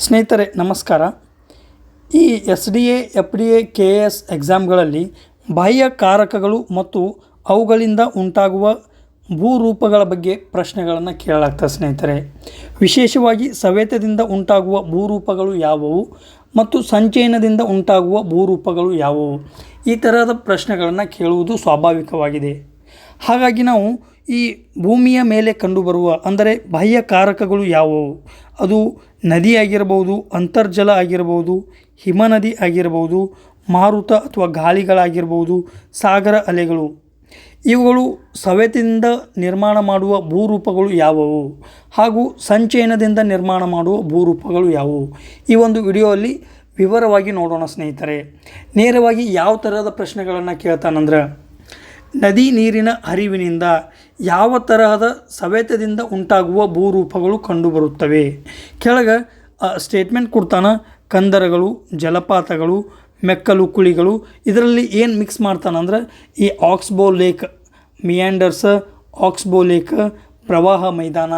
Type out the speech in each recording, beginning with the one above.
ಸ್ನೇಹಿತರೆ ನಮಸ್ಕಾರ. ಈ SDA, FDA, KS ಎಕ್ಸಾಮ್ಗಳಲ್ಲಿ ಬಾಹ್ಯ ಕಾರಕಗಳು ಮತ್ತು ಅವುಗಳಿಂದ ಉಂಟಾಗುವ ಭೂರೂಪಗಳ ಬಗ್ಗೆ ಪ್ರಶ್ನೆಗಳನ್ನು ಕೇಳಲಾಗ್ತದೆ. ಸ್ನೇಹಿತರೆ, ವಿಶೇಷವಾಗಿ ಸವೆತದಿಂದ ಉಂಟಾಗುವ ಭೂರೂಪಗಳು ಯಾವುವು ಮತ್ತು ಸಂಚಯನದಿಂದ ಉಂಟಾಗುವ ಭೂರೂಪಗಳು ಯಾವುವು, ಈ ಥರದ ಪ್ರಶ್ನೆಗಳನ್ನು ಕೇಳುವುದು ಸ್ವಾಭಾವಿಕವಾಗಿದೆ. ಹಾಗಾಗಿ ನಾವು ಈ ಭೂಮಿಯ ಮೇಲೆ ಕಂಡುಬರುವ ಅಂದರೆ ಬಾಹ್ಯ ಕಾರಕಗಳು ಯಾವುವು, ಅದು ನದಿ ಆಗಿರ್ಬೋದು, ಅಂತರ್ಜಲ ಆಗಿರ್ಬೋದು, ಹಿಮನದಿ ಆಗಿರ್ಬೋದು, ಮಾರುತ ಅಥವಾ ಗಾಳಿಗಳಾಗಿರ್ಬೋದು, ಸಾಗರ ಅಲೆಗಳು, ಇವುಗಳು ಸವೆತದಿಂದ ನಿರ್ಮಾಣ ಮಾಡುವ ಭೂರೂಪಗಳು ಯಾವುವು ಹಾಗೂ ಸಂಚಯನದಿಂದ ನಿರ್ಮಾಣ ಮಾಡುವ ಭೂರೂಪಗಳು ಯಾವುವು, ಈ ಒಂದು ವಿಡಿಯೋಲ್ಲಿ ವಿವರವಾಗಿ ನೋಡೋಣ. ಸ್ನೇಹಿತರೆ, ನೇರವಾಗಿ ಯಾವ ಥರದ ಪ್ರಶ್ನೆಗಳನ್ನು ಕೇಳ್ತಾನಂದ್ರೆ, ನದಿ ನೀರಿನ ಹರಿವಿನಿಂದ ಯಾವ ತರಹದ ಸವೆತದಿಂದ ಉಂಟಾಗುವ ಭೂರೂಪಗಳು ಕಂಡುಬರುತ್ತವೆ. ಕೆಳಗೆ ಸ್ಟೇಟ್ಮೆಂಟ್ ಕೊಡ್ತಾನೆ. ಕಂದರಗಳು, ಜಲಪಾತಗಳು, ಮೆಕ್ಕಲು ಕುಳಿಗಳು. ಇದರಲ್ಲಿ ಏನು ಮಿಕ್ಸ್ ಮಾಡ್ತಾನಂದ್ರೆ ಈ ಆಕ್ಸ್ಬೋ ಲೇಕ್, ಮಿಯಾಂಡರ್ಸ್, ಆಕ್ಸ್ಬೋ ಲೇಕ್, ಪ್ರವಾಹ ಮೈದಾನ,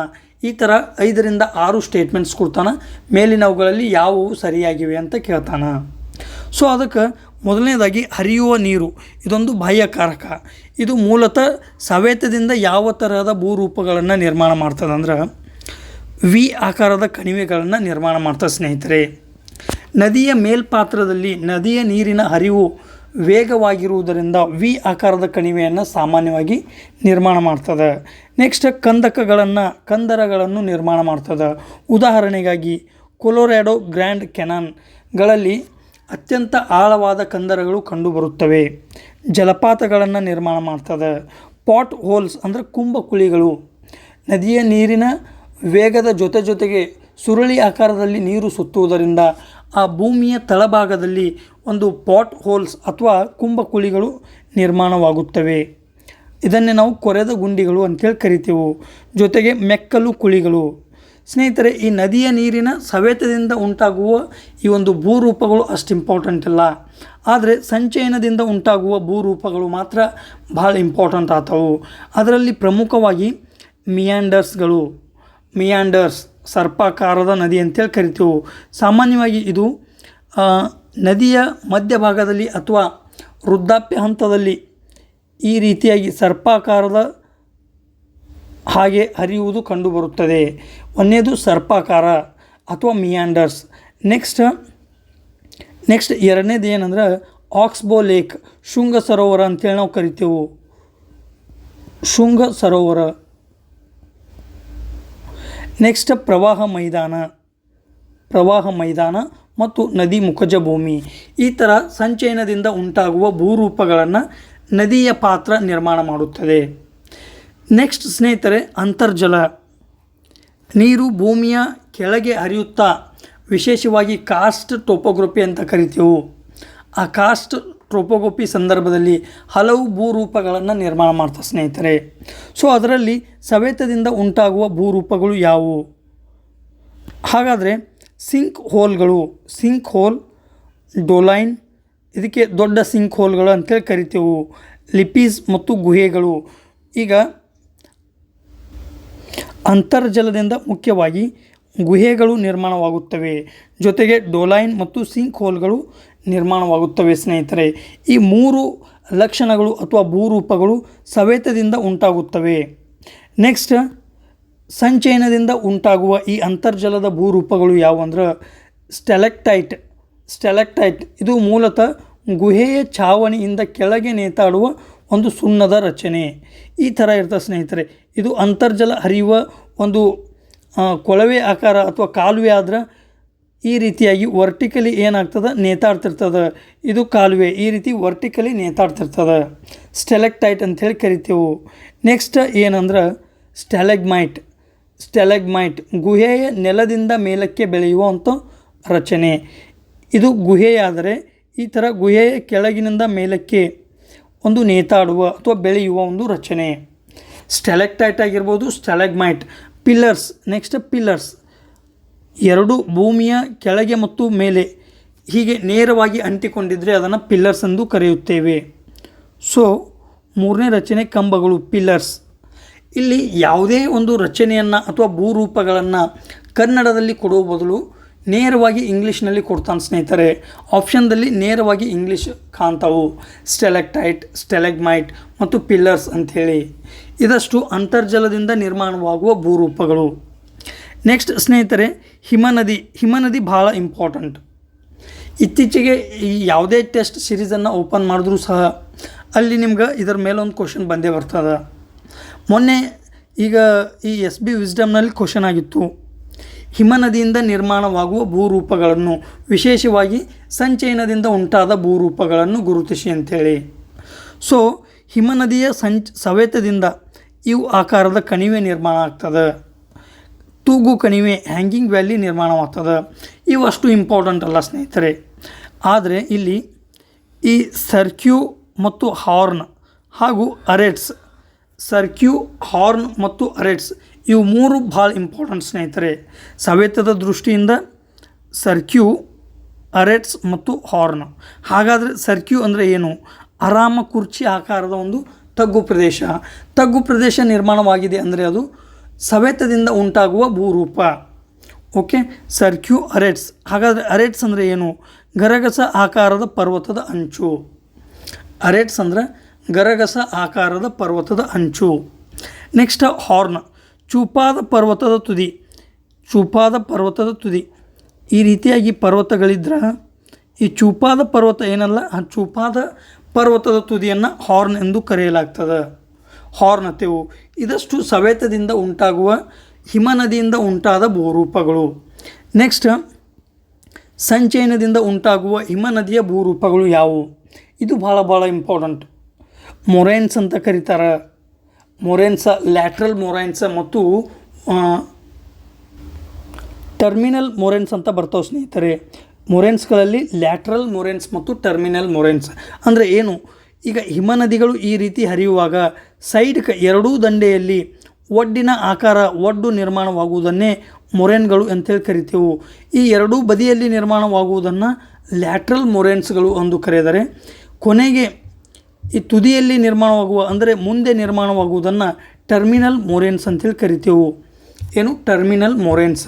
ಈ ಥರ 5 ರಿಂದ 6 ಸ್ಟೇಟ್ಮೆಂಟ್ಸ್ ಕೊಡ್ತಾನೆ. ಮೇಲಿನವುಗಳಲ್ಲಿ ಯಾವುವು ಸರಿಯಾಗಿವೆ ಅಂತ ಕೇಳ್ತಾನೆ. ಸೊ ಅದಕ್ಕೆ ಮೊದಲನೇದಾಗಿ ಹರಿಯುವ ನೀರು, ಇದೊಂದು ಬಾಹ್ಯಕಾರಕ. ಇದು ಮೂಲತಃ ಸವೆತದಿಂದ ಯಾವ ತರಹದ ಭೂರೂಪಗಳನ್ನು ನಿರ್ಮಾಣ ಮಾಡ್ತದೆ ಅಂದ್ರೆ ವಿ ಆಕಾರದ ಕಣಿವೆಗಳನ್ನು ನಿರ್ಮಾಣ ಮಾಡ್ತದೆ. ಸ್ನೇಹಿತರೆ, ನದಿಯ ಮೇಲ್ಪಾತ್ರದಲ್ಲಿ ನದಿಯ ನೀರಿನ ಹರಿವು ವೇಗವಾಗಿರುವುದರಿಂದ ವಿ ಆಕಾರದ ಕಣಿವೆಯನ್ನು ಸಾಮಾನ್ಯವಾಗಿ ನಿರ್ಮಾಣ ಮಾಡ್ತದೆ. ನೆಕ್ಸ್ಟ್ ಕಂದರಗಳನ್ನು ನಿರ್ಮಾಣ ಮಾಡ್ತದೆ. ಉದಾಹರಣೆಗಾಗಿ ಕೊಲೊರಾಡೋ ಗ್ರ್ಯಾಂಡ್ ಕೆನಾನ್ಗಳಲ್ಲಿ ಅತ್ಯಂತ ಆಳವಾದ ಕಂದರಗಳು ಕಂಡುಬರುತ್ತವೆ. ಜಲಪಾತಗಳನ್ನು ನಿರ್ಮಾಣ ಮಾಡ್ತದೆ. ಪಾಟ್ ಹೋಲ್ಸ್ ಅಂದರೆ ಕುಂಭಕುಳಿಗಳು, ನದಿಯ ನೀರಿನ ವೇಗದ ಜೊತೆಗೆ ಸುರುಳಿ ಆಕಾರದಲ್ಲಿ ನೀರು ಸುತ್ತುವುದರಿಂದ ಆ ಭೂಮಿಯ ತಳಭಾಗದಲ್ಲಿ ಒಂದು ಪಾಟ್ ಹೋಲ್ಸ್ ಅಥವಾ ಕುಂಭಕುಳಿಗಳು ನಿರ್ಮಾಣವಾಗುತ್ತವೆ. ಇದನ್ನೇ ನಾವು ಕೊರೆದ ಗುಂಡಿಗಳು ಅಂತೇಳಿ ಕರಿತೀವಿ. ಜೊತೆಗೆ ಮೆಕ್ಕಲು ಕುಳಿಗಳು. ಸ್ನೇಹಿತರೆ, ಈ ನದಿಯ ನೀರಿನ ಸವೆತದಿಂದ ಉಂಟಾಗುವ ಈ ಒಂದು ಭೂರೂಪಗಳು ಅಷ್ಟು ಇಂಪಾರ್ಟೆಂಟ್ ಇಲ್ಲ, ಆದರೆ ಸಂಚಯನದಿಂದ ಉಂಟಾಗುವ ಭೂರೂಪಗಳು ಮಾತ್ರ ಭಾಳ ಇಂಪಾರ್ಟೆಂಟ್ ಆಗ್ತವೆ. ಅದರಲ್ಲಿ ಪ್ರಮುಖವಾಗಿ ಮಿಯಾಂಡರ್ಸ್ ಸರ್ಪಾಕಾರದ ನದಿ ಅಂತೇಳಿ ಕರಿತೀವಿ. ಸಾಮಾನ್ಯವಾಗಿ ಇದು ನದಿಯ ಮಧ್ಯಭಾಗದಲ್ಲಿ ಅಥವಾ ವೃದ್ಧಾಪ್ಯ ಹಂತದಲ್ಲಿ ಈ ರೀತಿಯಾಗಿ ಸರ್ಪಾಕಾರದ ಹಾಗೆ ಹರಿಯುವುದು ಕಂಡುಬರುತ್ತದೆ. ಒಂದನೇದು ಸರ್ಪಾಕಾರ ಅಥವಾ ಮಿಯಾಂಡರ್ಸ್. ನೆಕ್ಸ್ಟ್ ಎರಡನೇದು ಏನಂದ್ರೆ ಆಕ್ಸ್ಬೋ ಲೇಕ್, ಶೃಂಗ ಸರೋವರ ಅಂತೇಳಿ ನಾವು ಕರಿತೇವೆ. ಶೃಂಗ ಸರೋವರ. ನೆಕ್ಸ್ಟ್ ಪ್ರವಾಹ ಮೈದಾನ ಮತ್ತು ನದಿ ಮುಖಜ ಭೂಮಿ. ಈ ಥರ ಸಂಚಯನದಿಂದ ಉಂಟಾಗುವ ಭೂರೂಪಗಳನ್ನು ನದಿಯ ಪಾತ್ರ ನಿರ್ಮಾಣ ಮಾಡುತ್ತದೆ. ನೆಕ್ಸ್ಟ್ ಸ್ನೇಹಿತರೆ, ಅಂತರ್ಜಲ. ನೀರು ಭೂಮಿಯ ಕೆಳಗೆ ಹರಿಯುತ್ತಾ ವಿಶೇಷವಾಗಿ ಕಾಸ್ಟ್ ಟೋಪೋಗ್ರಫಿ ಅಂತ ಕರಿತೀವಿ. ಆ ಕಾಸ್ಟ್ ಟೋಪೋಗ್ರಫಿ ಸಂದರ್ಭದಲ್ಲಿ ಹಲವು ಭೂರೂಪಗಳನ್ನು ನಿರ್ಮಾಣ ಮಾಡ್ತಾರೆ. ಸ್ನೇಹಿತರೆ, ಸೊ ಅದರಲ್ಲಿ ಸವೆತದಿಂದ ಉಂಟಾಗುವ ಭೂರೂಪಗಳು ಯಾವುವು? ಹಾಗಾದರೆ ಸಿಂಕ್ ಹೋಲ್, ಡೊಲೈನ್, ಇದಕ್ಕೆ ದೊಡ್ಡ ಸಿಂಕ್ ಹೋಲ್ಗಳು ಅಂತೇಳಿ ಕರಿತೀವಿ. ಲಿಪೀಸ್ ಮತ್ತು ಗುಹೆಗಳು. ಈಗ ಅಂತರ್ಜಲದಿಂದ ಮುಖ್ಯವಾಗಿ ಗುಹೆಗಳು ನಿರ್ಮಾಣವಾಗುತ್ತವೆ, ಜೊತೆಗೆ ಡೊಲೈನ್ ಮತ್ತು ಸಿಂಕ್ ಹೋಲ್ಗಳು ನಿರ್ಮಾಣವಾಗುತ್ತವೆ. ಸ್ನೇಹಿತರೆ, ಈ 3 ಲಕ್ಷಣಗಳು ಅಥವಾ ಭೂರೂಪಗಳು ಸವೆತದಿಂದ ಉಂಟಾಗುತ್ತವೆ. ನೆಕ್ಸ್ಟ್, ಸಂಚಯನದಿಂದ ಉಂಟಾಗುವ ಈ ಅಂತರ್ಜಲದ ಭೂರೂಪಗಳು ಯಾವುವಂದ್ರೆ ಸ್ಟೆಲಕ್ಟೈಟ್. ಇದು ಮೂಲತಃ ಗುಹೆಯ ಛಾವಣಿಯಿಂದ ಕೆಳಗೆ ನೇತಾಡುವ ಒಂದು ಸುಣ್ಣದ ರಚನೆ. ಈ ಥರ ಇರ್ತದೆ. ಸ್ನೇಹಿತರೆ, ಇದು ಅಂತರ್ಜಲ ಹರಿಯುವ ಒಂದು ಕೊಳವೆ ಆಕಾರ ಅಥವಾ ಕಾಲುವೆ ಆದ್ರೆ ಈ ರೀತಿಯಾಗಿ ವರ್ಟಿಕಲಿ ಏನಾಗ್ತದೆ, ನೇತಾಡ್ತಿರ್ತದೆ. ಇದು ಕಾಲುವೆ ಈ ರೀತಿ ವರ್ಟಿಕಲಿ ನೇತಾಡ್ತಿರ್ತದೆ. ಸ್ಟೆಲಕ್ಟೈಟ್ ಅಂಥೇಳಿ ಕರಿತೇವೆ. ನೆಕ್ಸ್ಟ್ ಏನಂದ್ರೆ ಸ್ಟೆಲಗ್ಮೈಟ್, ಗುಹೆಯ ನೆಲದಿಂದ ಮೇಲಕ್ಕೆ ಬೆಳೆಯುವಂಥ ರಚನೆ. ಇದು ಗುಹೆಯಾದರೆ ಈ ಥರ ಗುಹೆಯ ಕೆಳಗಿನಿಂದ ಮೇಲಕ್ಕೆ ಒಂದು ನೇತಾಡುವ ಅಥವಾ ಬೆಳೆಯುವ ಒಂದು ರಚನೆ. ಸ್ಟೆಲಕ್ಟೈಟ್ ಆಗಿರ್ಬೋದು, ಸ್ಟೆಲಗ್ಮೈಟ್. ಪಿಲ್ಲರ್ಸ್ ಎರಡು ಭೂಮಿಯ ಕೆಳಗೆ ಮತ್ತು ಮೇಲೆ ಹೀಗೆ ನೇರವಾಗಿ ಅಂಟಿಕೊಂಡಿದ್ದರೆ ಅದನ್ನು ಪಿಲ್ಲರ್ಸ್ ಎಂದು ಕರೆಯುತ್ತೇವೆ. ಸೊ 3ನೇ ರಚನೆ ಕಂಬಗಳು, ಪಿಲ್ಲರ್ಸ್. ಇಲ್ಲಿ ಯಾವುದೇ ಒಂದು ರಚನೆಯನ್ನು ಅಥವಾ ಭೂರೂಪಗಳನ್ನು ಕನ್ನಡದಲ್ಲಿ ಕೊಡುವ ಬದಲು ನೇರವಾಗಿ ಇಂಗ್ಲೀಷ್ನಲ್ಲಿ ಕೊಡ್ತಾನೆ ಸ್ನೇಹಿತರೆ. ಆಪ್ಷನ್ದಲ್ಲಿ ನೇರವಾಗಿ ಇಂಗ್ಲೀಷ್ ಕಾಣ್ತಾವು. ಸ್ಟೆಲೆಕ್ಟೈಟ್, ಸ್ಟೆಲೆಗ್ಮೈಟ್ ಮತ್ತು ಪಿಲ್ಲರ್ಸ್ ಅಂಥೇಳಿ. ಇದಷ್ಟು ಅಂತರ್ಜಲದಿಂದ ನಿರ್ಮಾಣವಾಗುವ ಭೂರೂಪಗಳು. ನೆಕ್ಸ್ಟ್ ಸ್ನೇಹಿತರೆ, ಹಿಮನದಿ ಭಾಳ ಇಂಪಾರ್ಟೆಂಟ್. ಇತ್ತೀಚೆಗೆ ಈ ಯಾವುದೇ ಟೆಸ್ಟ್ ಸಿರೀಸನ್ನು ಓಪನ್ ಮಾಡಿದ್ರೂ ಸಹ ಅಲ್ಲಿ ನಿಮ್ಗೆ ಇದರ ಮೇಲೊಂದು ಕ್ವಶನ್ ಬಂದೇ ಬರ್ತದೆ. ಮೊನ್ನೆ ಈಗ ಈ SB ವಿಸ್ಡಮ್ನಲ್ಲಿ ಕ್ವಶನ್ ಆಗಿತ್ತು, ಹಿಮನದಿಯಿಂದ ನಿರ್ಮಾಣವಾಗುವ ಭೂರೂಪಗಳನ್ನು, ವಿಶೇಷವಾಗಿ ಸಂಚಯನದಿಂದ ಉಂಟಾದ ಭೂರೂಪಗಳನ್ನು ಗುರುತಿಸಿ ಅಂಥೇಳಿ. ಸೊ ಹಿಮನದಿಯ ಸವೆತದಿಂದ ಇವು ಆಕಾರದ ಕಣಿವೆ ನಿರ್ಮಾಣ ಆಗ್ತದೆ. ತೂಗು ಕಣಿವೆ, ಹ್ಯಾಂಗಿಂಗ್ ವ್ಯಾಲಿ ನಿರ್ಮಾಣವಾಗ್ತದೆ. ಇವು ಅಷ್ಟು ಇಂಪಾರ್ಟೆಂಟ್ ಅಲ್ಲ ಸ್ನೇಹಿತರೆ. ಆದರೆ ಇಲ್ಲಿ ಈ ಸರ್ಕ್ಯೂ ಮತ್ತು ಹಾರ್ನ್ ಹಾಗೂ ಅರೆಟ್ಸ್, ಸರ್ಕ್ಯೂ, ಹಾರ್ನ್ ಮತ್ತು ಅರೆಟ್ಸ್ ಇವು ಮೂರು ಭಾಳ ಇಂಪಾರ್ಟೆಂಟ್ ಸ್ನೇಹಿತರೆ. ಸವೆತದ ದೃಷ್ಟಿಯಿಂದ ಸರ್ಕ್ಯೂ, ಅರೆಟ್ಸ್ ಮತ್ತು ಹಾರ್ನ್. ಹಾಗಾದರೆ ಸರ್ಕ್ಯೂ ಅಂದರೆ ಏನು? ಆರಾಮ ಕುರ್ಚಿ ಆಕಾರದ ಒಂದು ತಗ್ಗು ಪ್ರದೇಶ. ತಗ್ಗು ಪ್ರದೇಶ ನಿರ್ಮಾಣವಾಗಿದೆ ಅಂದರೆ ಅದು ಸವೆತದಿಂದ ಉಂಟಾಗುವ ಭೂರೂಪ. ಓಕೆ, ಸರ್ಕ್ಯೂ, ಅರೆಟ್ಸ್. ಹಾಗಾದರೆ ಅರೆಟ್ಸ್ ಅಂದರೆ ಏನು? ಗರಗಸ ಆಕಾರದ ಪರ್ವತದ ಅಂಚು. ಅರೆಟ್ಸ್ ಅಂದರೆ ಗರಗಸ ಆಕಾರದ ಪರ್ವತದ ಅಂಚು. ನೆಕ್ಸ್ಟ್ ಹಾರ್ನ್, ಚೂಪಾದ ಪರ್ವತದ ತುದಿ. ಚೂಪಾದ ಪರ್ವತದ ತುದಿ. ಈ ರೀತಿಯಾಗಿ ಪರ್ವತಗಳಿದ್ರೆ ಈ ಚೂಪಾದ ಪರ್ವತ ಏನಲ್ಲ, ಆ ಚೂಪಾದ ಪರ್ವತದ ತುದಿಯನ್ನು ಹಾರ್ನ್ ಎಂದು ಕರೆಯಲಾಗ್ತದೆ. ಹಾರ್ನ್ ಅತೆವು. ಇದಷ್ಟು ಸವೆತದಿಂದ ಉಂಟಾಗುವ ಹಿಮನದಿಯಿಂದ ಉಂಟಾದ ಭೂರೂಪಗಳು. ನೆಕ್ಸ್ಟ್, ಸಂಚಯನದಿಂದ ಉಂಟಾಗುವ ಹಿಮನದಿಯ ಭೂರೂಪಗಳು ಯಾವುವು? ಇದು ಭಾಳ ಇಂಪಾರ್ಟೆಂಟ್. ಮೊರೈನ್ಸ್ ಅಂತ ಕರೀತಾರೆ. ಮೊರೈನ್ಸ, ಲ್ಯಾಟ್ರಲ್ ಮೊರೈನ್ಸ ಮತ್ತು ಟರ್ಮಿನಲ್ ಮೊರೈನ್ಸ್ ಅಂತ ಬರ್ತಾವೆ ಸ್ನೇಹಿತರೆ. ಮೊರೈನ್ಸ್ಗಳಲ್ಲಿ ಲ್ಯಾಟ್ರಲ್ ಮೊರೈನ್ಸ್ ಮತ್ತು ಟರ್ಮಿನಲ್ ಮೊರೈನ್ಸ್ ಅಂದರೆ ಏನು? ಈಗ ಹಿಮನದಿಗಳು ಈ ರೀತಿ ಹರಿಯುವಾಗ ಸೈಡ್ ಎರಡೂ ದಂಡೆಯಲ್ಲಿ ಒಡ್ಡಿನ ಆಕಾರ, ಒಡ್ಡು ನಿರ್ಮಾಣವಾಗುವುದನ್ನೇ ಮೊರೈನ್ಗಳು ಅಂತೇಳಿ ಕರಿತೇವೆ. ಈ ಎರಡೂ ಬದಿಯಲ್ಲಿ ನಿರ್ಮಾಣವಾಗುವುದನ್ನು ಲ್ಯಾಟ್ರಲ್ ಮೊರೈನ್ಸ್ಗಳು ಎಂದು ಕರೆದರೆ, ಕೊನೆಗೆ ಈ ತುದಿಯಲ್ಲಿ ನಿರ್ಮಾಣವಾಗುವ ಅಂದರೆ ಮುಂದೆ ನಿರ್ಮಾಣವಾಗುವುದನ್ನು ಟರ್ಮಿನಲ್ ಮೊರೈನ್ಸ್ ಅಂತೇಳಿ ಕರಿತೇವೆ. ಏನು? ಟರ್ಮಿನಲ್ ಮೊರೈನ್ಸ್.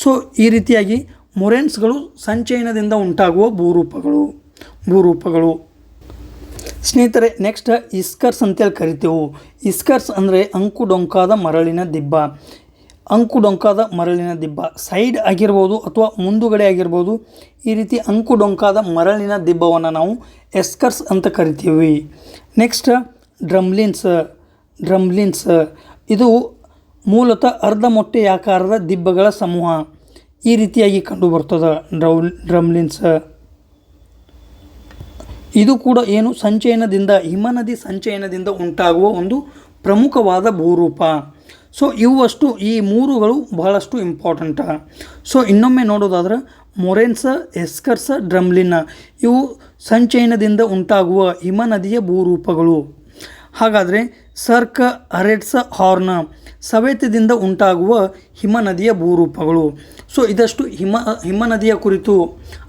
ಸೊ ಈ ರೀತಿಯಾಗಿ ಮೊರೈನ್ಸ್ಗಳು ಸಂಚಯನದಿಂದ ಉಂಟಾಗುವ ಭೂರೂಪಗಳು. ಸ್ನೇಹಿತರೆ, ನೆಕ್ಸ್ಟ್ ಇಸ್ಕರ್ಸ್ ಅಂತೇಳಿ ಕರಿತೇವೆ. ಇಸ್ಕರ್ಸ್ ಅಂದರೆ ಅಂಕುಡೊಂಕಾದ ಮರಳಿನ ದಿಬ್ಬ. ಅಂಕುಡೊಂಕಾದ ಮರಳಿನ ದಿಬ್ಬ ಸೈಡ್ ಆಗಿರ್ಬೋದು ಅಥವಾ ಮುಂದುಗಡೆ ಆಗಿರ್ಬೋದು. ಈ ರೀತಿ ಅಂಕುಡೊಂಕಾದ ಮರಳಿನ ದಿಬ್ಬವನ್ನು ನಾವು ಎಸ್ಕರ್ಸ್ ಅಂತ ಕರಿತೀವಿ. ನೆಕ್ಸ್ಟ್ ಡ್ರಮ್ಲಿನ್ಸ್. ಇದು ಮೂಲತಃ ಅರ್ಧ ಮೊಟ್ಟೆಯಾಕಾರದ ದಿಬ್ಬಗಳ ಸಮೂಹ. ಈ ರೀತಿಯಾಗಿ ಕಂಡುಬರ್ತದೆ ಡ್ರಮ್ಲಿನ್ಸ್. ಇದು ಕೂಡ ಏನು? ಸಂಚಯನದಿಂದ, ಹಿಮನದಿ ಸಂಚಯನದಿಂದ ಉಂಟಾಗುವ ಒಂದು ಪ್ರಮುಖವಾದ ಭೂರೂಪ. ಸೊ ಇವು ಈ ಮೂರುಗಳು ಬಹಳಷ್ಟು ಇಂಪಾರ್ಟೆಂಟ. ಸೊ ಇನ್ನೊಮ್ಮೆ ನೋಡೋದಾದ್ರೆ ಮೊರೈನ್ಸ, ಎಸ್ಕರ್ಸ, ಡ್ರಮ್ಲಿನ್ ಇವು ಸಂಚಯನದಿಂದ ಉಂಟಾಗುವ ಹಿಮನದಿಯ ಭೂರೂಪಗಳು. ಹಾಗಾದರೆ ಸರ್ಕ, ಅರೆಟ್ಸ, ಹಾರ್ನ ಸವೆತದಿಂದ ಉಂಟಾಗುವ ಹಿಮನದಿಯ ಭೂರೂಪಗಳು. ಸೊ ಇದಷ್ಟು ಹಿಮನದಿಯ ಕುರಿತು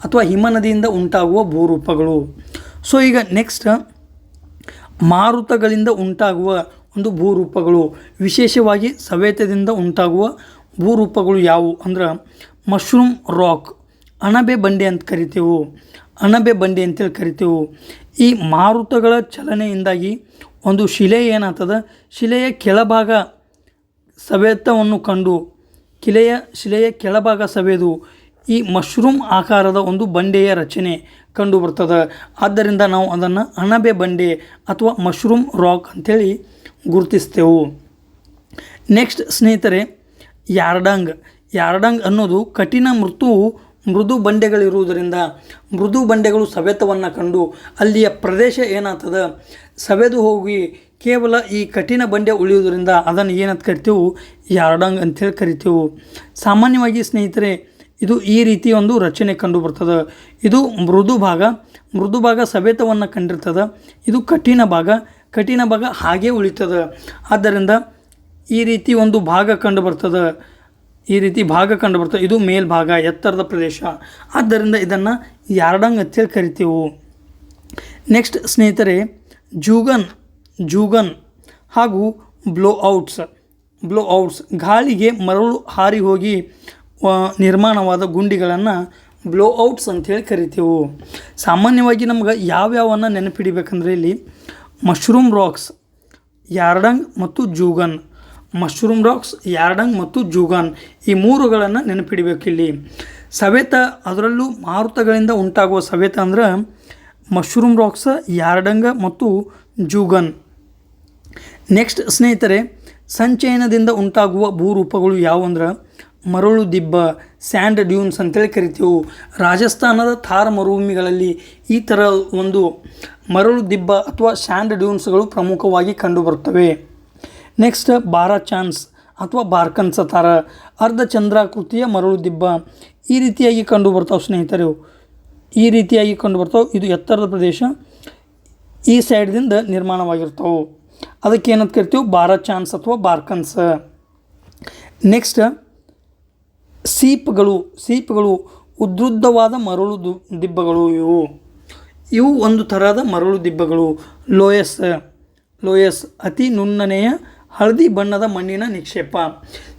ಅಥವಾ ಹಿಮನದಿಯಿಂದ ಉಂಟಾಗುವ ಭೂರೂಪಗಳು. ಸೊ ಈಗ ನೆಕ್ಸ್ಟ್, ಮಾರುತಗಳಿಂದ ಉಂಟಾಗುವ ಒಂದು ಭೂರೂಪಗಳು, ವಿಶೇಷವಾಗಿ ಸವೆತದಿಂದ ಉಂಟಾಗುವ ಭೂರೂಪಗಳು ಯಾವುವು ಅಂದ್ರೆ ಮಶ್ರೂಮ್ ರಾಕ್, ಅಣಬೆ ಬಂಡೆ ಅಂತ ಕರಿತೇವೆ. ಅಣಬೆ ಬಂಡೆ ಅಂತೇಳಿ ಕರಿತೇವೆ. ಈ ಮಾರುತಗಳ ಚಲನೆಯಿಂದಾಗಿ ಒಂದು ಶಿಲೆ ಏನಾಗ್ತದೆ, ಶಿಲೆಯ ಕೆಳಭಾಗ ಸವೆತವನ್ನು ಕಂಡು ಶಿಲೆಯ ಕೆಳಭಾಗ ಸವೆದು ಈ ಮಶ್ರೂಮ್ ಆಕಾರದ ಒಂದು ಬಂಡೆಯ ರಚನೆ ಕಂಡು ಬರ್ತದೆ. ಆದ್ದರಿಂದ ನಾವು ಅದನ್ನು ಅಣಬೆ ಬಂಡೆ ಅಥವಾ ಮಶ್ರೂಮ್ ರಾಕ್ ಅಂಥೇಳಿ ಗುರುತಿಸ್ತೇವೆ. ನೆಕ್ಸ್ಟ್ ಸ್ನೇಹಿತರೆ, ಯಾರ್ಡಂಗ್ ಅನ್ನೋದು ಕಠಿಣ ಮೃದು ಬಂಡೆಗಳಿರುವುದರಿಂದ ಮೃದು ಬಂಡೆಗಳು ಸವೆತವನ್ನು ಕಂಡು ಅಲ್ಲಿಯ ಪ್ರದೇಶ ಏನಾಗ್ತದೆ ಸವೆದು ಹೋಗಿ ಕೇವಲ ಈ ಕಠಿಣ ಬಂಡೆ ಉಳಿಯುವುದರಿಂದ ಅದನ್ನು ಏನಂತ ಕರಿತೇವೆ? ಯಾರ್ಡಂಗ್ ಅಂಥೇಳಿ ಕರಿತೇವೆ. ಸಾಮಾನ್ಯವಾಗಿ ಸ್ನೇಹಿತರೆ, ಇದು ಈ ರೀತಿ ಒಂದು ರಚನೆ ಕಂಡು ಬರ್ತದೆ. ಇದು ಮೃದು ಭಾಗ ಸವೆತವನ್ನು ಕಂಡಿರ್ತದೆ. ಇದು ಕಠಿಣ ಭಾಗ ಹಾಗೇ ಉಳಿತದೆ. ಆದ್ದರಿಂದ ಈ ರೀತಿ ಒಂದು ಭಾಗ ಕಂಡು ಬರ್ತದೆ. ಇದು ಮೇಲ್ಭಾಗ, ಎತ್ತರದ ಪ್ರದೇಶ. ಆದ್ದರಿಂದ ಇದನ್ನು ಯಾರ್ಡಂಗ್ ಅಂತೇಳಿ ಕರಿತೇವೆ. ನೆಕ್ಸ್ಟ್ ಸ್ನೇಹಿತರೆ, ಜೂಗನ್ ಹಾಗೂ ಬ್ಲೋಔಟ್ಸ್ ಗಾಳಿಗೆ ಮರಳು ಹಾರಿ ಹೋಗಿ ನಿರ್ಮಾಣವಾದ ಗುಂಡಿಗಳನ್ನು ಬ್ಲೋಔಟ್ಸ್ ಅಂಥೇಳಿ ಕರಿತೀವಿ. ಸಾಮಾನ್ಯವಾಗಿ ನಮ್ಗೆ ಯಾವ್ಯಾವನ್ನ ನೆನಪಿಡಿಬೇಕಂದ್ರೆ ಇಲ್ಲಿ ಮಶ್ರೂಮ್ ರಾಕ್ಸ್, ಯಾರ್ಡಂಗ್ ಮತ್ತು ಜೂಗನ್. ಮಶ್ರೂಮ್ ರಾಕ್ಸ್, ಯಾರ್ಡಂಗ್ ಮತ್ತು ಜೂಗನ್ ಈ ಮೂರುಗಳನ್ನು ನೆನಪಿಡಬೇಕು. ಇಲ್ಲಿ ಸವೆತ, ಅದರಲ್ಲೂ ಮಾರುತಗಳಿಂದ ಉಂಟಾಗುವ ಸವೆತ ಅಂದ್ರೆ ಮಶ್ರೂಮ್ ರಾಕ್ಸ್, ಯಾರ್ಡಂಗ ಮತ್ತು ಜೂಗನ್. ನೆಕ್ಸ್ಟ್ ಸ್ನೇಹಿತರೆ, ಸಂಚಯನದಿಂದ ಉಂಟಾಗುವ ಭೂರೂಪಗಳು ಯಾವುವಂದ್ರೆ ಮರಳು ದಿಬ್ಬ, ಸ್ಯಾಂಡ್ ಡ್ಯೂನ್ಸ್ ಅಂತೇಳಿ ಕರಿತೀವಿ. ರಾಜಸ್ಥಾನದ ಥಾರ್ ಮರುಭೂಮಿಗಳಲ್ಲಿ ಈ ಥರ ಒಂದು ಮರಳು ದಿಬ್ಬ ಅಥವಾ ಸ್ಯಾಂಡ್ ಡ್ಯೂನ್ಸ್ಗಳು ಪ್ರಮುಖವಾಗಿ ಕಂಡುಬರುತ್ತವೆ. ನೆಕ್ಸ್ಟ್ ಬಾರಾ ಚಾನ್ಸ್ ಅಥವಾ ಬಾರ್ಕನ್ಸ್ ಥರ ಅರ್ಧಚಂದ್ರಾಕೃತಿಯ ಮರಳು ದಿಬ್ಬ ಈ ರೀತಿಯಾಗಿ ಕಂಡುಬರ್ತಾವೆ ಸ್ನೇಹಿತರು. ಈ ರೀತಿಯಾಗಿ ಕಂಡುಬರ್ತಾವೆ. ಇದು ಎತ್ತರದ ಪ್ರದೇಶ, ಈ ಸೈಡ್ದಿಂದ ನಿರ್ಮಾಣವಾಗಿರ್ತಾವೆ. ಅದಕ್ಕೆ ಏನಂತ ಕರಿತೀವಿ, ಬಾರಾ ಚಾನ್ಸ್ ಅಥವಾ ಬಾರ್ಕನ್ಸ್. ನೆಕ್ಸ್ಟ್ ಸೀಪ್ಗಳು ಉದ್ದುದ್ದವಾದ ಮರಳು ದಿಬ್ಬಗಳು. ಇವು ಒಂದು ಥರದ ಮರಳು ದಿಬ್ಬಗಳು. ಲೋಯಸ್ ಅತಿ ನುಣ್ಣನೆಯ ಹಳದಿ ಬಣ್ಣದ ಮಣ್ಣಿನ ನಿಕ್ಷೇಪ.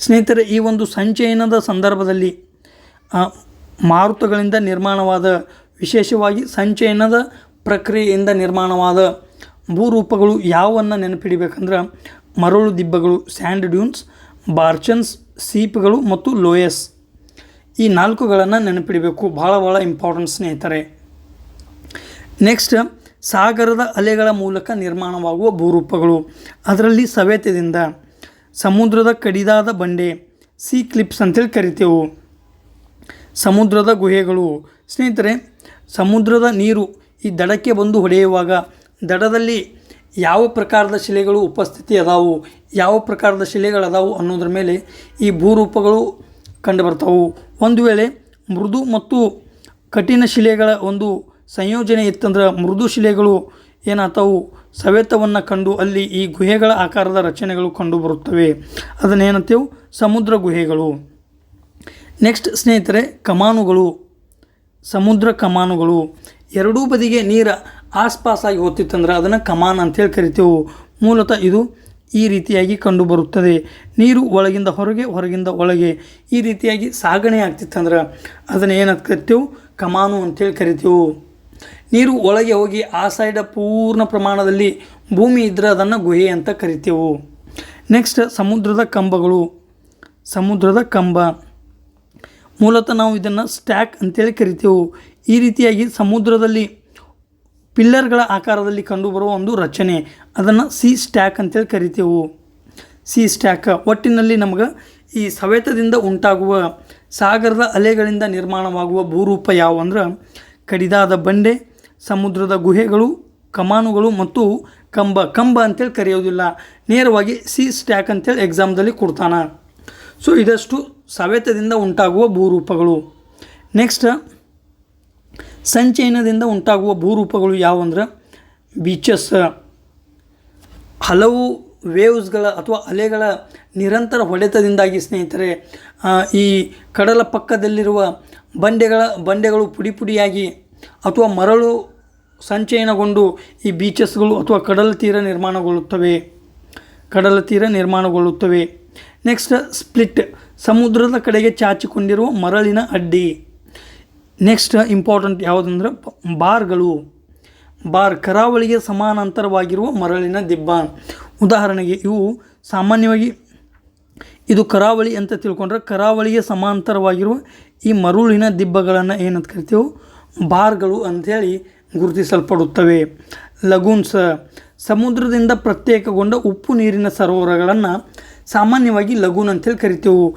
ಸ್ನೇಹಿತರೆ, ಈ ಒಂದು ಸಂಚಯನದ ಸಂದರ್ಭದಲ್ಲಿ ಮಾರುತಗಳಿಂದ ನಿರ್ಮಾಣವಾದ, ವಿಶೇಷವಾಗಿ ಸಂಚಯನದ ಪ್ರಕ್ರಿಯೆಯಿಂದ ನಿರ್ಮಾಣವಾದ ಭೂರೂಪಗಳು ಯಾವನ್ನು ನೆನಪಿಡಿಬೇಕಂದ್ರೆ ಮರಳು ದಿಬ್ಬಗಳು, ಸ್ಯಾಂಡ್ ಡ್ಯೂನ್ಸ್, ಬಾರ್ಚನ್ಸ್, ಸೀಪ್ಗಳು ಮತ್ತು ಲೋಯಸ್. ಈ 4ಗಳನ್ನು ನೆನಪಿಡಬೇಕು. ಭಾಳ ಇಂಪಾರ್ಟೆಂಟ್ ಸ್ನೇಹಿತರೆ. ನೆಕ್ಸ್ಟ್, ಸಾಗರದ ಅಲೆಗಳ ಮೂಲಕ ನಿರ್ಮಾಣವಾಗುವ ಭೂರೂಪಗಳು. ಅದರಲ್ಲಿ ಸವೆತದಿಂದ ಸಮುದ್ರದ ಕಡಿದಾದ ಬಂಡೆ, ಸೀ ಕ್ಲಿಪ್ಸ್ ಅಂತೇಳಿ ಕರಿತೇವೆ. ಸಮುದ್ರದ ಗುಹೆಗಳು. ಸ್ನೇಹಿತರೆ, ಸಮುದ್ರದ ನೀರು ಈ ದಡಕ್ಕೆ ಬಂದು ಹೊಡೆಯುವಾಗ ದಡದಲ್ಲಿ ಯಾವ ಪ್ರಕಾರದ ಶಿಲೆಗಳು ಉಪಸ್ಥಿತಿ ಅದಾವು, ಯಾವ ಪ್ರಕಾರದ ಶಿಲೆಗಳದಾವು ಅನ್ನೋದ್ರ ಮೇಲೆ ಈ ಭೂರೂಪಗಳು ಕಂಡುಬರ್ತಾವೆ. ಒಂದು ವೇಳೆ ಮೃದು ಮತ್ತು ಕಠಿಣ ಶಿಲೆಗಳ ಒಂದು ಸಂಯೋಜನೆ ಇತ್ತಂದ್ರೆ ಮೃದು ಶಿಲೆಗಳು ಏನಾಗ್ತಾವು, ಸವೆತವನ್ನು ಕಂಡು ಅಲ್ಲಿ ಈ ಗುಹೆಗಳ ಆಕಾರದ ರಚನೆಗಳು ಕಂಡುಬರುತ್ತವೆ. ಅದನ್ನೇನಂತೇವೆ, ಸಮುದ್ರ ಗುಹೆಗಳು. ನೆಕ್ಸ್ಟ್ ಸ್ನೇಹಿತರೆ, ಕಮಾನುಗಳು, ಸಮುದ್ರ ಕಮಾನುಗಳು. ಎರಡೂ ಬದಿಗೆ ನೀರು ಆಸ್ಪಾಸಾಗಿ ಹೋಗ್ತಿತ್ತಂದ್ರೆ ಅದನ್ನು ಕಮಾನ್ ಅಂತೇಳಿ ಕರಿತೇವೆ. ಮೂಲತಃ ಇದು ಈ ರೀತಿಯಾಗಿ ಕಂಡುಬರುತ್ತದೆ. ನೀರು ಒಳಗಿಂದ ಹೊರಗೆ, ಹೊರಗಿಂದ ಒಳಗೆ ಈ ರೀತಿಯಾಗಿ ಸಾಗಣೆ ಆಗ್ತಿತ್ತಂದ್ರೆ ಅದನ್ನು ಏನಂತ ಕರಿತೇವೆ, ಕಮಾನು ಅಂತೇಳಿ ಕರಿತೇವೆ. ನೀರು ಒಳಗೆ ಹೋಗಿ ಆ ಸೈಡ ಪೂರ್ಣ ಪ್ರಮಾಣದಲ್ಲಿ ಭೂಮಿ ಇದ್ದರೆ ಅದನ್ನು ಗುಹೆ ಅಂತ ಕರಿತೇವೆ. ನೆಕ್ಸ್ಟ್, ಸಮುದ್ರದ ಕಂಬಗಳು. ಸಮುದ್ರದ ಕಂಬ ಮೂಲತಃ ನಾವು ಇದನ್ನು ಸ್ಟ್ಯಾಕ್ ಅಂತೇಳಿ ಕರಿತೇವೆ. ಈ ರೀತಿಯಾಗಿ ಸಮುದ್ರದಲ್ಲಿ ಪಿಲ್ಲರ್ಗಳ ಆಕಾರದಲ್ಲಿ ಕಂಡುಬರುವ ಒಂದು ರಚನೆ, ಅದನ್ನು ಸೀ ಸ್ಟ್ಯಾಕ್ ಅಂತೇಳಿ ಕರಿತೇವೆ. Sea stack. ಒಟ್ಟಿನಲ್ಲಿ ನಮಗೆ ಈ ಸವೆತದಿಂದ ಉಂಟಾಗುವ ಸಾಗರದ ಅಲೆಗಳಿಂದ ನಿರ್ಮಾಣವಾಗುವ ಭೂರೂಪ ಯಾವುವು ಅಂದ್ರೆ ಕಡಿದಾದ ಬಂಡೆ, ಸಮುದ್ರದ ಗುಹೆಗಳು, ಕಮಾನುಗಳು ಮತ್ತು ಕಂಬ ಅಂತೇಳಿ ಕರೆಯೋದಿಲ್ಲ, ನೇರವಾಗಿ ಸೀ ಸ್ಟ್ಯಾಕ್ ಅಂತೇಳಿ ಎಕ್ಸಾಮ್ದಲ್ಲಿ ಕೊಡ್ತಾನೆ. ಸೊ ಇದಷ್ಟು ಸವೆತದಿಂದ ಉಂಟಾಗುವ ಭೂರೂಪಗಳು. ನೆಕ್ಸ್ಟ್, ಸಂಚಯನದಿಂದ ಉಂಟಾಗುವ ಭೂರೂಪಗಳು ಯಾವುವಂದ್ರೆ ಬೀಚಸ್. ಹಲವು ವೇವ್ಸ್ಗಳ ಅಥವಾ ಅಲೆಗಳ ನಿರಂತರ ಹೊಡೆತದಿಂದಾಗಿ ಸ್ನೇಹಿತರೆ ಈ ಕಡಲ ಪಕ್ಕದಲ್ಲಿರುವ ಬಂಡೆಗಳು ಪುಡಿಯಾಗಿ ಅಥವಾ ಮರಳು ಸಂಚಯನಗೊಂಡು ಈ ಬೀಚಸ್ಗಳು ಅಥವಾ ಕಡಲ ತೀರ ನಿರ್ಮಾಣಗೊಳ್ಳುತ್ತವೆ. ನೆಕ್ಸ್ಟ್, ಸ್ಪ್ಲಿಟ್, ಸಮುದ್ರದ ಕಡೆಗೆ ಚಾಚಿಕೊಂಡಿರುವ ಮರಳಿನ ಅಡ್ಡಿ. ನೆಕ್ಸ್ಟ್ ಇಂಪಾರ್ಟೆಂಟ್ ಯಾವುದಂದ್ರೆ ಬಾರ್, ಕರಾವಳಿಗೆ ಸಮಾನಾಂತರವಾಗಿರುವ ಮರಳಿನ ದಿಬ್ಬ. ಉದಾಹರಣೆಗೆ ಇವು ಸಾಮಾನ್ಯವಾಗಿ ಇದು ಕರಾವಳಿ ಅಂತ ತಿಳ್ಕೊಂಡ್ರೆ ಕರಾವಳಿಗೆ ಸಮಾಂತರವಾಗಿರುವ ಈ ಮರಳಿನ ದಿಬ್ಬಗಳನ್ನು ಏನಂತ ಕರಿತೇವೆ, ಬಾರ್ಗಳು ಅಂಥೇಳಿ ಗುರುತಿಸಲ್ಪಡುತ್ತವೆ. ಲಗೂನ್ಸ್, ಸಮುದ್ರದಿಂದ ಪ್ರತ್ಯೇಕಗೊಂಡ ಉಪ್ಪು ನೀರಿನ ಸರೋವರಗಳನ್ನು ಸಾಮಾನ್ಯವಾಗಿ ಲಗೂನ್ ಅಂತೇಳಿ ಕರಿತೇವೆ.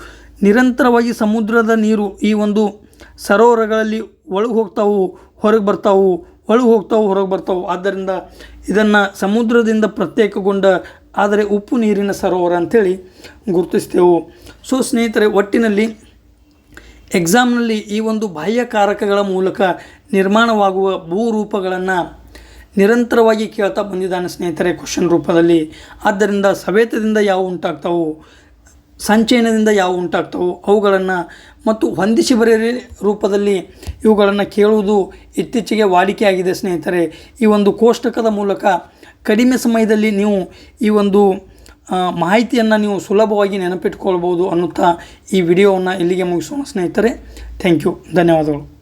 ನಿರಂತರವಾಗಿ ಸಮುದ್ರದ ನೀರು ಈ ಒಂದು ಸರೋವರಗಳಲ್ಲಿ ಒಳಗೆ ಹೋಗ್ತಾವು, ಹೊರಗೆ ಬರ್ತಾವು, ಹೊರಗೆ ಬರ್ತಾವು. ಆದ್ದರಿಂದ ಇದನ್ನು ಸಮುದ್ರದಿಂದ ಪ್ರತ್ಯೇಕಗೊಂಡ ಆದರೆ ಉಪ್ಪು ನೀರಿನ ಸರೋವರ ಅಂಥೇಳಿ ಗುರುತಿಸ್ತೇವೆ. ಸೊ ಸ್ನೇಹಿತರೆ, ಒಟ್ಟಿನಲ್ಲಿ ಎಕ್ಸಾಮ್ನಲ್ಲಿ ಈ ಒಂದು ಬಾಹ್ಯಕಾರಕಗಳ ಮೂಲಕ ನಿರ್ಮಾಣವಾಗುವ ಭೂರೂಪಗಳನ್ನು ನಿರಂತರವಾಗಿ ಕೇಳ್ತಾ ಬಂದಿದ್ದಾನೆ ಸ್ನೇಹಿತರೆ ಕ್ವಶನ್ ರೂಪದಲ್ಲಿ. ಆದ್ದರಿಂದ ಸವೆತದಿಂದ ಯಾವ ಉಂಟಾಗ್ತಾವು, ಸಂಚಯನದಿಂದ ಯಾವ ಉಂಟಾಗ್ತಾವು ಅವುಗಳನ್ನು ಮತ್ತು ಹೊಂದಿಸಿ ಬರೆಯ ರೂಪದಲ್ಲಿ ಇವುಗಳನ್ನು ಕೇಳುವುದು ಇತ್ತೀಚೆಗೆ ವಾಡಿಕೆಯಾಗಿದೆ ಸ್ನೇಹಿತರೆ. ಈ ಒಂದು ಕೋಷ್ಟಕದ ಮೂಲಕ ಕಡಿಮೆ ಸಮಯದಲ್ಲಿ ನೀವು ಈ ಒಂದು ಮಾಹಿತಿಯನ್ನು ನೀವು ಸುಲಭವಾಗಿ ನೆನಪಿಟ್ಕೊಳ್ಬೋದು ಅನ್ನುತ್ತಾ ಈ ವಿಡಿಯೋವನ್ನು ಇಲ್ಲಿಗೆ ಮುಗಿಸೋಣ ಸ್ನೇಹಿತರೆ. ಥ್ಯಾಂಕ್ ಯು, ಧನ್ಯವಾದಗಳು.